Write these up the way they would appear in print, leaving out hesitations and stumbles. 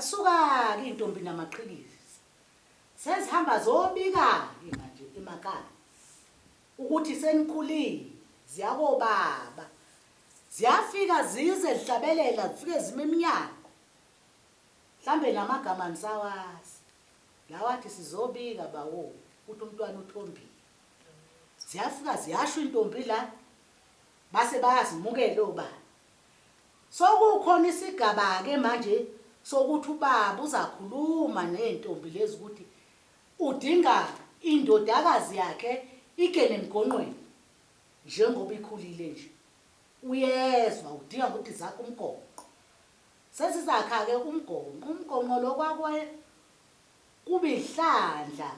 Zasuka ke intombi namaqhikizi. Sezihamba zobika manje emakhaya. Ukuthi senikhulile, ziyakobaba. Ziyafika zize zihlabelela zifike zime eminyango. Mhlambe namagama nisawazi. Lawathi sizobika bawo ukuthi umntwana uthombile. Ziyafika ziyasho intombi la base bayazimukela obaba. Sokukhona isigaba ke manje sokuthi ubaba uzakhuluma nentombi lezi ukuthi udinga indodakazi yakhe ikene emgonqweni njengoba ikhulile nje. Uyezwa udinga ukuthi zakhe umgonqo. Sesizakha ke umgonqo. Umgonqo lokwakwe kube ihlandla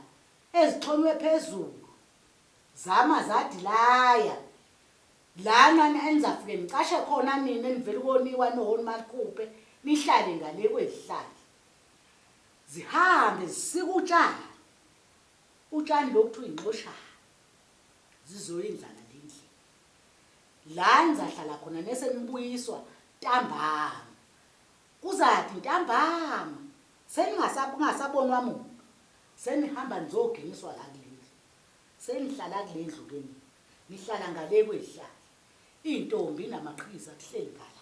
ezixhonywe phezulu. Zama zathi laya. Lana enizafike nicashe khona nini enivela ukoniwa nohoni malikhuphe nihlale ngale kwezihlahla. Zihambe zisika utshani. Utshani lokuthu inxoshana. Zizoyindlala lendle. La nizahlala khona nese nibuyiswa ntambama. Kuzathi ntambama seningasabonwa muntu. Senihamba nizoginyiswa la kulendlu. Senihlala kulendlu keni. Nihlala ngale kwezihlahla. Intombi namaqhiza kuhleli ngala.